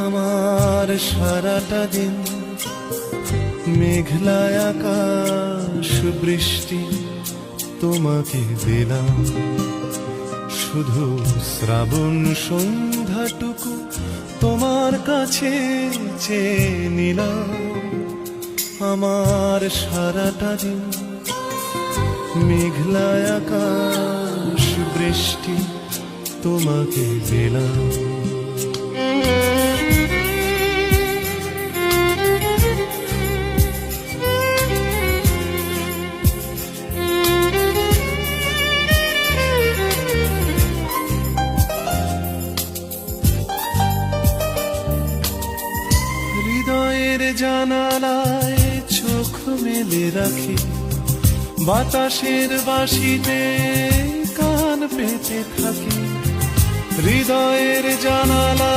আমার সারাটা দিন মেঘলা আকাশ বৃষ্টি তোমাকে দিলাম, শুধু শ্রাবণ সন্ধ্যাটুকু তোমার কাছে চেয়ে নিলাম। আমার সারাটা দিন মেঘলা আকাশ বৃষ্টি তোমাকে দিলাম। হৃদয়ের জানালায় চোখ মেলে রাখি, বাতাসের বাঁশিতে কান পেতে থাকি। হৃদয়ের জানালা